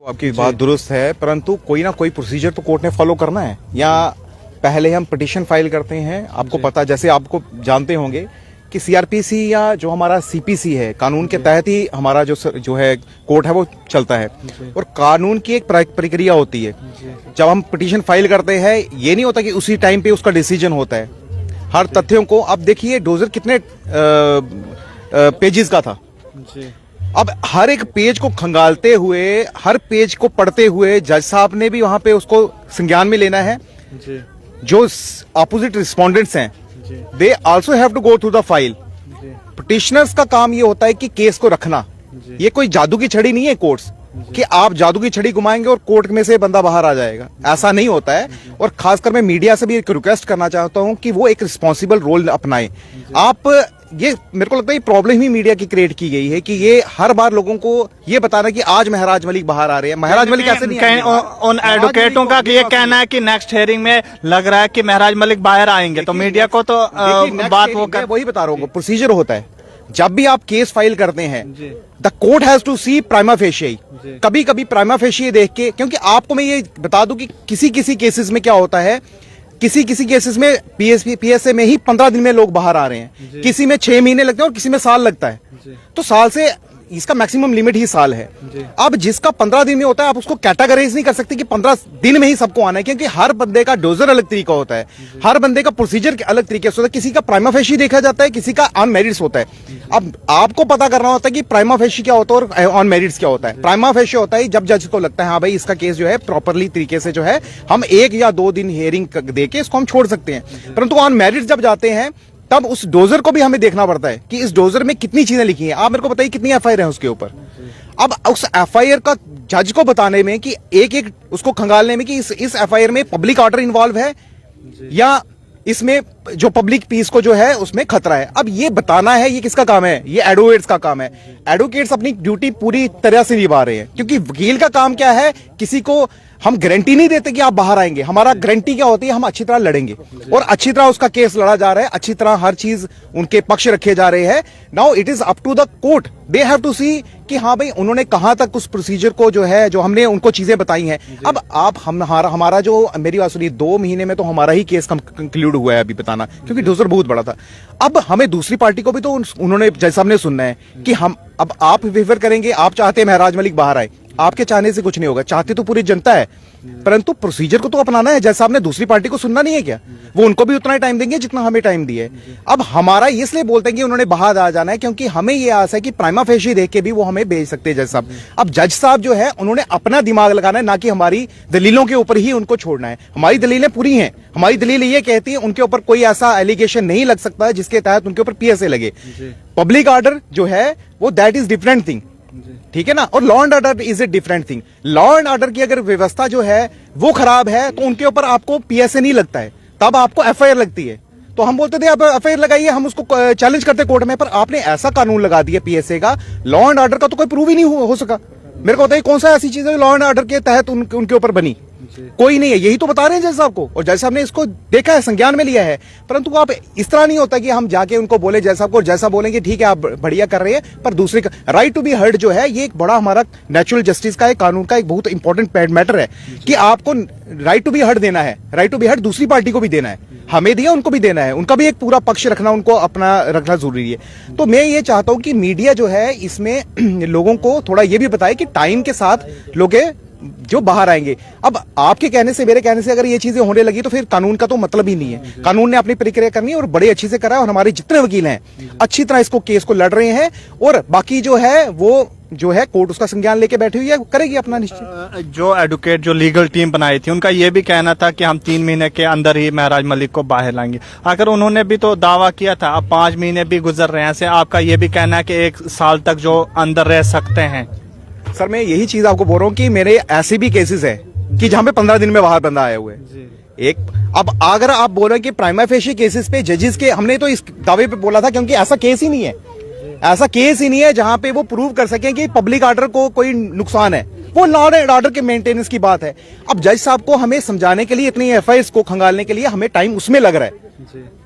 आपकी बात दुरुस्त है, परंतु कोई ना कोई प्रोसीजर तो कोर्ट ने फॉलो करना है। या पहले हम पिटीशन फाइल करते हैं, आपको पता, जैसे आपको जानते होंगे कि सीआरपीसी या जो हमारा सीपीसी है, कानून के तहत ही हमारा जो है कोर्ट है वो चलता है, और कानून की एक प्रक्रिया होती है। जब हम पिटीशन फाइल करते हैं, ये नहीं होता कि उसी टाइम पे उसका डिसीजन होता है। हर तथ्यों को, अब देखिए डोजर कितने पेजेस का था। अब हर एक पेज को खंगालते हुए, हर पेज को पढ़ते हुए जज साहब ने भी वहां पे उसको संज्ञान में लेना है। जो अपोजिट रिस्पोंडेंट्स हैं, they also have to go through the file. Petitioners का काम ये होता है कि केस को रखना। ये कोई जादू की छड़ी नहीं है कोर्ट्स कि आप जादू की छड़ी घुमाएंगे और कोर्ट में से बंदा बाहर आ जाएगा, ऐसा नहीं होता है। और खासकर मैं मीडिया से भी एक रिक्वेस्ट करना चाहता हूं कि वो एक रिस्पॉन्सिबल रोल अपनाएं। आप ये, मेरे को लगता है ये प्रॉब्लम ही मीडिया की क्रिएट की गई है कि ये हर बार लोगों को ये बताना कि आज महराज मलिक बाहर आ रहे हैं। महराज मलिक ऐसे नहीं, उन एडवोकेटों का ये कहना है कि नेक्स्ट हियरिंग में लग रहा है कि महराज मलिक बाहर आएंगे, तो मीडिया को तो बात वो कर, वही बता रहा हूँ, प्रोसीजर होता है। जब भी आप केस फाइल करते हैं, the court has to see prima facie. कभी कभी प्राइमा फेशियाई देख के, क्योंकि आपको मैं ये बता दूं कि किसी किसी केसेस में क्या होता है, किसी किसी केसेस में पीएसए में ही 15 दिन में लोग बाहर आ रहे हैं, किसी में 6 महीने लगते हैं और किसी में साल लगता है। तो साल से इसका मैक्सिमम लिमिट ही साल है। अब जिसका 15 दिन में होता है, आप उसको कैटेगराइज नहीं कर सकते कि 15 दिन में ही सबको आना है, क्योंकि हर बंदे का डोजर अलग तरीका होता है, हर बंदे का प्रोसीजर अलग तरीके से होता है। किसी का प्राइमा फेशी देखा जाता है, किसी का ऑन मेरिट्स होता है। अब आपको पता करना होता है कि प्राइमा फेशी क्या होता है और ऑन मेरिट्स क्या होता है। प्राइमा फेशी होता है जब जज को लगता है हाँ भाई इसका केस जो है प्रॉपरली तरीके से जो है हम 1 या 2 दिन हियरिंग देके इसको हम छोड़ सकते हैं। परंतु ऑन मेरिट्स जब जाते हैं, तब उस डोजर को भी हमें देखना पड़ता है कि इस डोजर में कितनी चीजें लिखी हैं। आप मेरे को बताइए कितनी एफआईआर है उसके ऊपर। अब उस एफआईआर का जज को बताने में कि एक एक उसको खंगालने में कि इस एफआईआर में पब्लिक ऑर्डर इन्वॉल्व है या इसमें जो पब्लिक पीस को जो है उसमें खतरा है, अब ये बताना है, ये किसका काम है? ये एडवोकेट्स का काम है। एडवोकेट्स अपनी ड्यूटी पूरी तरह से निभा रहे हैं, क्योंकि वकील का काम क्या है, किसी को हम गारंटी नहीं देते कि आप बाहर आएंगे। हमारा गारंटी क्या होती है, हम अच्छी तरह लड़ेंगे और अच्छी तरह उसका केस लड़ा जा रहा है, अच्छी तरह हर चीज उनके पक्ष रखे जा रहे हैं। Now it is up to the court, they have to see कि हाँ भाई उन्होंने कहां तक उस प्रोसीजर को जो है, जो हमने उनको चीजें बताई हैं। अब आप हमारा जो, मेरी बात सुनिए, 2 महीने में तो हमारा ही केस कंक्लूड हुआ है अभी बताना, क्योंकि डोजर बहुत बड़ा था। अब हमें दूसरी पार्टी को भी तो उन्होंने जज साहब ने सुनना है कि हम, अब आप फेवर करेंगे, आप चाहते हैं महराज मलिक बाहर आए, आपके चाहने से कुछ नहीं होगा, चाहते तो पूरी जनता है, परंतु प्रोसीजर को तो अपनाना है। जज साहब ने दूसरी पार्टी को सुनना नहीं है क्या? वो उनको भी उतना ही टाइम देंगे जितना हमें टाइम दिया है। अब हमारा इसलिए बोलते हैं कि उन्होंने बाहर आ जाना है, क्योंकि हमें ये आस है कि प्राइमा फेशी देख के भी वो हमें भेज सकते हैं जज साहब। अब जज साहब जो है उन्होंने अपना दिमाग लगाना है, ना कि हमारी दलीलों के ऊपर ही उनको छोड़ना है। हमारी दलीलें पूरी हैं, हमारी दलील ये कहती है उनके ऊपर कोई ऐसा एलिगेशन नहीं लग सकता है जिसके तहत उनके ऊपर पीएसए लगे। पब्लिक ऑर्डर जो है वो दैट इज डिफरेंट थिंग, ठीक है ना, और law and order is a different thing. Law and order की अगर व्यवस्था जो है वो खराब है तो उनके ऊपर आपको पीएसए नहीं लगता है, तब आपको एफआईआर लगती है। तो हम बोलते थे आप एफआईआर लगाइए, हम उसको चैलेंज करते कोर्ट में, पर आपने ऐसा कानून लगा दिया पीएसए का, लॉ एंड ऑर्डर का तो कोई प्रूव ही नहीं हो सका। मेरे को बताइए कौन सा ऐसी चीज है लॉ एंड ऑर्डर के तहत उनके ऊपर बनी? कोई नहीं है। यही तो बता रहे हैं जज साहब को, और जज साहब ने इसको देखा है, संज्ञान में लिया है। परंतु आप इस तरह नहीं होता कि हम जाके उनको बोले जज साहब को, जज साहब बोलेंगे ठीक है आप बढ़िया कर रहे हैं, पर दूसरे का राइट टू बी हर्ड जो है, ये एक बड़ा हमारा नेचुरल जस्टिस का, एक कानून का एक बहुत इंपॉर्टेंट मैटर है कि आपको राइट टू बी हर्ड देना है। राइट टू बी हर्ड दूसरी पार्टी को भी देना है, हमें दिया उनको भी देना है, उनका भी एक पूरा पक्ष रखना, उनको अपना रखना जरूरी है। तो मैं ये चाहता हूं कि मीडिया जो है इसमें लोगों को थोड़ा ये भी बताए कि टाइम के साथ लोग जो बाहर आएंगे। अब आपके कहने से, मेरे कहने से अगर ये चीजें होने लगी तो फिर कानून का तो मतलब ही नहीं है। कानून ने अपनी प्रक्रिया करनी है और बड़े अच्छी से करा है, और हमारे जितने वकील हैं अच्छी तरह इसको केस को लड़ रहे हैं, और बाकी जो है वो जो है कोर्ट उसका संज्ञान लेके बैठी हुई है, करेगी अपना निश्चय। जो एडवोकेट जो लीगल टीम बनाई थी उनका ये भी कहना था कि हम 3 महीने के अंदर ही महराज मलिक को बाहर लाएंगे। आखिर उन्होंने भी तो दावा किया था, अब 5 महीने भी गुजर रहे हैं, ऐसे आपका ये भी कहना है कि 1 साल तक जो अंदर रह सकते हैं। सर मैं यही चीज आपको बोल रहा हूँ कि मेरे ऐसे भी केसेस है कि जहां पे 15 दिन में बाहर बंदा आया हुआ है। एक, अब अगर आप बोल रहे हैं कि प्राइमा फेशी केसेस पे जजेस के, हमने तो इस दावे पे बोला था क्योंकि ऐसा केस ही नहीं है, ऐसा केस ही नहीं है जहां पे वो प्रूव कर सकें कि पब्लिक ऑर्डर को कोई नुकसान है। वो लॉ एंड ऑर्डर के मेंटेनेंस की बात है। अब जज साहब को हमें समझाने के लिए, इतनी एफआईआर को खंगालने के लिए हमें टाइम उसमें लग रहा है।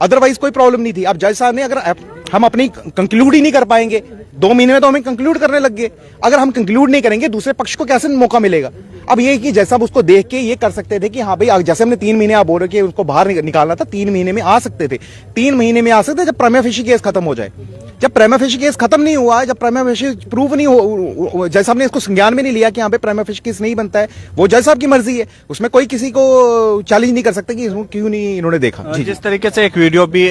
अदरवाइज कोई प्रॉब्लम नहीं थी। अब जज साहब ने, अगर हम अपनी कंक्लूड ही नहीं कर पाएंगे 2 महीने में, तो हमें कंक्लूड करने लग गए। अगर हम कंक्लूड नहीं करेंगे दूसरे पक्ष को कैसे मौका मिलेगा? अब ये कि जैसा अब उसको देख के ये कर सकते थे कि हाँ भाई, जैसे हमने 3 महीने, आप बोल रहे कि उसको बाहर निकालना था, 3 महीने में आ सकते थे। 3 महीने में आ सकते जब प्राइमा फेशी केस खत्म हो जाए। जब प्राइमा फेशी केस खत्म नहीं हुआ है, जब प्राइमा फेशी प्रूव नहीं हो, जज साहब ने इसको संज्ञान में नहीं लिया कि यहाँ पे प्राइमा फेशी केस नहीं बनता है, वो जज साहब की मर्जी है, उसमें कोई किसी को चैलेंज नहीं कर सकता कि क्यों नहीं इन्होंने देखा। जिस तरीके से एक वीडियो भी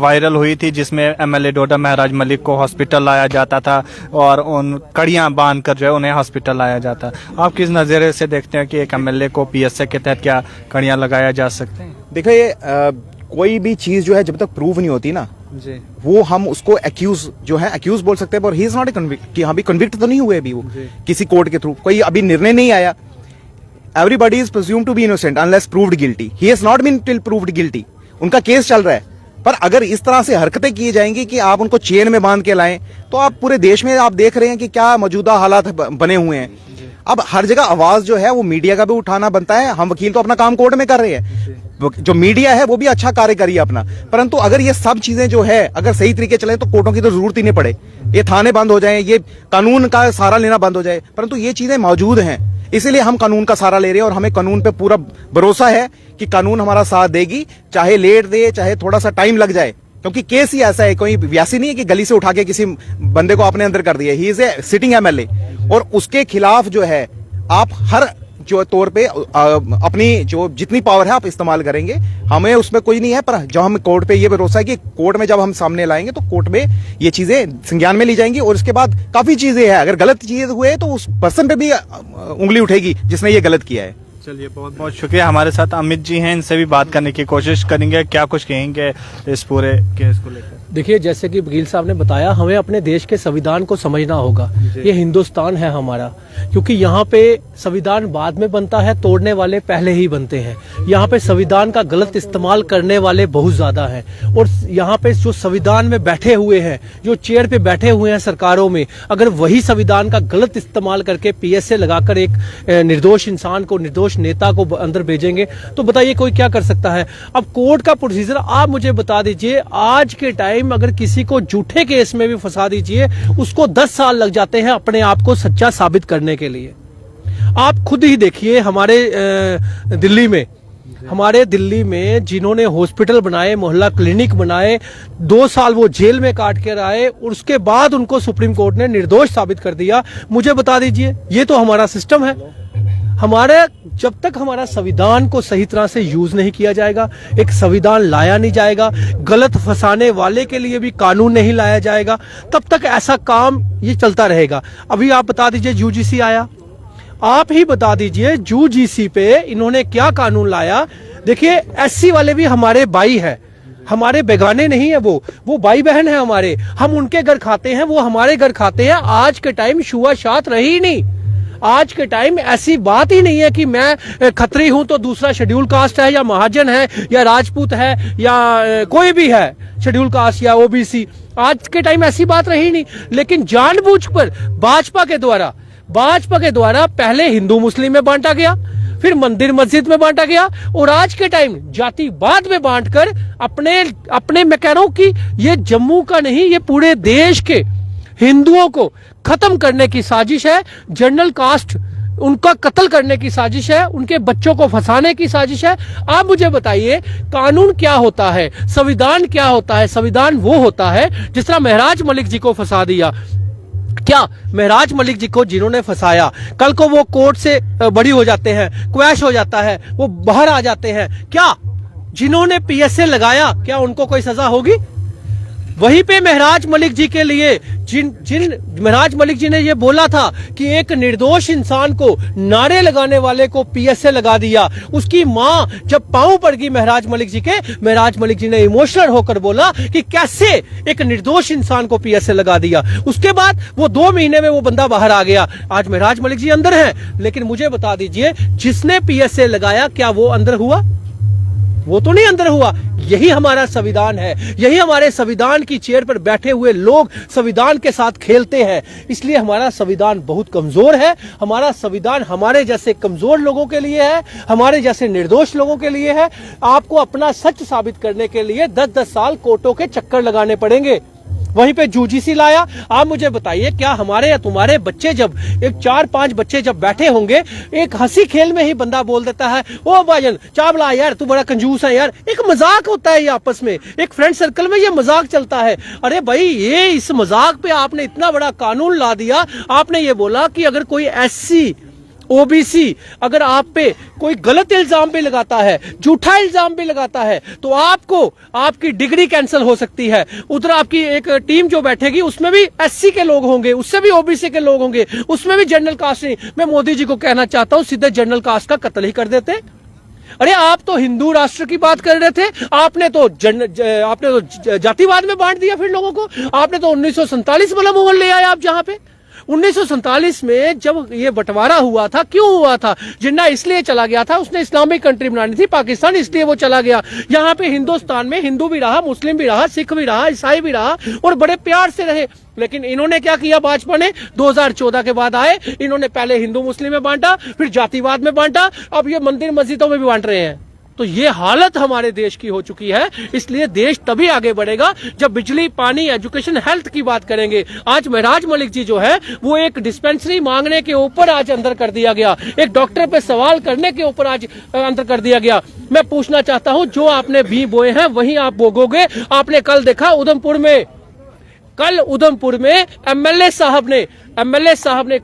वायरल हुई थी जिसमें एमएलए डोडा महराज मलिक को हॉस्पिटल लाया जाता था और उन कड़ियां बांध कर जो है उन्हें हॉस्पिटल लाया जाता, आप किस नजरिए से देखते हैं कि एक एमएलए को पीएसए के तहत क्या कड़ियां लगाया जा सकते हैं? देखिए, कोई भी चीज जो है जब तक प्रूव नहीं होती ना जी, वो हम उसको एक्यूज जो है एक्यूज बोल सकते हैं, पर he is not a convict, कि हाँ भी कन्विक्ट तो नहीं हुए अभी वो किसी कोर्ट के थ्रू, कोई अभी निर्णय नहीं आया। Everybody is presumed to be innocent unless proved guilty. He has not been till proved guilty. उनका केस चल रहा है, पर अगर इस तरह से हरकतें की जाएंगी कि आप उनको चेन में बांध के लाएं, तो आप पूरे देश में आप देख रहे हैं कि क्या मौजूदा हालात बने हुए हैं। अब हर जगह आवाज जो है वो मीडिया का भी उठाना बनता है। हम वकील तो अपना काम कोर्ट में कर रहे हैं, जो मीडिया है वो भी अच्छा कार्य करिए अपना, परंतु अगर ये सब चीजें जो है अगर सही तरीके चले तो कोर्टों की तो जरूरत ही नहीं पड़े, ये थाने बंद हो जाएं, ये कानून का सहारा लेना बंद हो जाए। परंतु ये चीजें मौजूद हैं, इसीलिए हम कानून का सहारा ले रहे हैं और हमें कानून पे पूरा भरोसा है कि कानून हमारा साथ देगी, चाहे लेट दे, चाहे थोड़ा सा टाइम लग जाए, क्योंकि केस ही ऐसा है, कोई वैसी नहीं है कि गली से उठा के किसी बंदे को अपने अंदर कर दिया। He is a sitting MLA और उसके खिलाफ जो है आप हर जो तौर पे अपनी जो जितनी पावर है आप इस्तेमाल करेंगे, हमें उसमें कोई नहीं है। पर जब हम कोर्ट पे ये भरोसा है कि कोर्ट में जब हम सामने लाएंगे तो कोर्ट में ये चीजें संज्ञान में ली जाएंगी और इसके बाद काफी चीजें हैं, अगर गलत चीज हुए तो उस पर्सन पे भी उंगली उठेगी जिसने ये गलत किया है। चलिए, बहुत बहुत शुक्रिया। हमारे साथ अमित जी हैं, इनसे भी बात करने की कोशिश करेंगे, क्या कुछ कहेंगे इस पूरे केस को लेकर। देखिए, जैसे कि वकील साहब ने बताया, हमें अपने देश के संविधान को समझना होगा। ये हिंदुस्तान है हमारा, क्योंकि यहाँ पे संविधान बाद में बनता है, तोड़ने वाले पहले ही बनते हैं। यहाँ पे संविधान का गलत इस्तेमाल करने वाले बहुत ज्यादा हैं और यहाँ पे जो संविधान में बैठे हुए हैं, जो चेयर पे बैठे हुए हैं सरकारों में, अगर वही संविधान का गलत इस्तेमाल करके पीएसए लगाकर एक निर्दोष इंसान को, निर्दोष नेता को अंदर भेजेंगे, तो बताइए कोई क्या कर सकता है। अब कोर्ट का प्रोसीजर आप मुझे बता दीजिए, आज के टाइम अगर किसी को झूठे केस में भी फंसा दीजिए, उसको 10 साल लग जाते हैं अपने आप को सच्चा साबित करने के लिए। आप खुद ही देखिए, हमारे दिल्ली में जिन्होंने हॉस्पिटल बनाए, मोहल्ला क्लिनिक बनाए, 2 साल वो जेल में काट कर आए और उसके बाद उनको सुप्रीम कोर्ट ने निर्दोष साबित कर दिया। मुझे बता दीजिए, ये तो हमारा सिस्टम है। हमारे जब तक हमारा संविधान को सही तरह से यूज नहीं किया जाएगा, एक संविधान लाया नहीं जाएगा, गलत फंसाने वाले के लिए भी कानून नहीं लाया जाएगा, तब तक ऐसा काम ये चलता रहेगा। अभी आप बता दीजिए, यूजीसी आया, आप ही बता दीजिए यूजीसी पे इन्होंने क्या कानून लाया। देखिए, एससी वाले भी हमारे भाई है, हमारे बेगाने नहीं है, वो भाई बहन है हमारे। हम उनके घर खाते हैं, वो हमारे घर खाते हैं। आज के टाइम छुआछूत रही नहीं। आज के टाइम ऐसी बात ही नहीं है कि मैं खत्री हूं तो दूसरा शेड्यूल कास्ट है या महाजन है या राजपूत है या कोई भी है शेड्यूल कास्ट या ओबीसी। आज के टाइम ऐसी बात रही नहीं, लेकिन जानबूझकर भाजपा के द्वारा पहले हिंदू मुस्लिम में बांटा गया, फिर मंदिर मस्जिद में बांटा गया और आज के टाइम जातिवाद में बांटकर अपने मैं कह रहा हूं कि ये जम्मू का नहीं, ये पूरे देश के हिंदुओं को खत्म करने की साजिश है। जनरल कास्ट, उनका कत्ल करने की साजिश है, उनके बच्चों को फंसाने की साजिश है। आप मुझे बताइए, कानून क्या होता है, संविधान क्या होता है? संविधान वो होता है जिस तरह महराज मलिक जी को फंसा दिया। क्या महराज मलिक जी को जिन्होंने फंसाया, कल को वो कोर्ट से बरी हो जाते हैं, क्वैश हो जाता है, वो बाहर आ जाते हैं, क्या जिन्होंने पीएसए लगाया क्या उनको कोई सजा होगी? वहीं पे महराज मलिक जी के लिए जिन महराज मलिक जी ने ये बोला था कि एक निर्दोष इंसान को, नारे लगाने वाले को पीएसए लगा दिया, उसकी मां जब पांव पड़ गई महराज मलिक जी के, महराज मलिक जी ने इमोशनल होकर बोला कि कैसे एक निर्दोष इंसान को पीएसए लगा दिया। उसके बाद वो 2 महीने में वो बंदा बाहर आ गया। आज महराज मलिक जी अंदर है, लेकिन मुझे बता दीजिए, जिसने पीएसए लगाया क्या वो अंदर हुआ? वो तो नहीं अंदर हुआ। यही हमारा संविधान है, यही हमारे संविधान की चेयर पर बैठे हुए लोग संविधान के साथ खेलते हैं। इसलिए हमारा संविधान बहुत कमजोर है। हमारा संविधान हमारे जैसे कमजोर लोगों के लिए है, हमारे जैसे निर्दोष लोगों के लिए है। आपको अपना सच साबित करने के लिए 10-10 साल कोर्टों के चक्कर लगाने पड़ेंगे। वहीं पे यूजीसी लाया। आप मुझे बताइए, क्या हमारे या तुम्हारे बच्चे जब एक 4-5 बच्चे जब बैठे होंगे, एक हंसी खेल में ही बंदा बोल देता है, ओ भाईजान चावला यार तू बड़ा कंजूस है यार। एक मजाक होता है ये आपस में, एक फ्रेंड सर्कल में ये मजाक चलता है। अरे भाई, ये इस मजाक पे आपने इतना बड़ा कानून ला दिया। आपने ये बोला कि अगर कोई एससी ओबीसी अगर आप पे कोई गलत इल्जाम भी लगाता है, झूठा इल्जाम भी लगाता है, तो आपको आपकी डिग्री कैंसिल हो सकती है। उधर आपकी एक टीम जो बैठेगी उसमें भी एससी के लोग होंगे, उससे भी ओबीसी के लोग होंगे, उसमें भी जनरल कास्ट नहीं। मैं मोदी जी को कहना चाहता हूं, सीधे जनरल कास्ट का कत्ल ही कर देते। अरे आप तो हिंदू राष्ट्र की बात कर रहे थे, आपने तो जातिवाद में बांट दिया फिर लोगों को। आपने तो 1947 वाला माहौल ले आए आप, जहां पे 1947 में जब ये बंटवारा हुआ था, क्यों हुआ था? जिन्ना इसलिए चला गया था, उसने इस्लामिक कंट्री बनानी थी पाकिस्तान, इसलिए वो चला गया। यहाँ पे हिंदुस्तान में हिंदू भी रहा, मुस्लिम भी रहा, सिख भी रहा, ईसाई भी रहा, और बड़े प्यार से रहे। लेकिन इन्होंने क्या किया? भाजपा ने 2014 के बाद आए, इन्होंने पहले हिंदू मुस्लिम में बांटा, फिर जातिवाद में बांटा, अब ये मंदिर मस्जिदों में भी बांट रहे हैं। तो ये हालत हमारे देश की हो चुकी है। इसलिए देश तभी आगे बढ़ेगा जब बिजली, पानी, एजुकेशन, हेल्थ की बात करेंगे। आज महराज मलिक जी जो है वो एक डिस्पेंसरी मांगने के ऊपर आज अंदर कर दिया गया, एक डॉक्टर पे सवाल करने के ऊपर आज अंदर कर दिया गया। मैं पूछना चाहता हूं, जो आपने बी बोए हैं वहीं आप बोगोगे। आपने कल देखा उधमपुर में, एमएलए साहब ने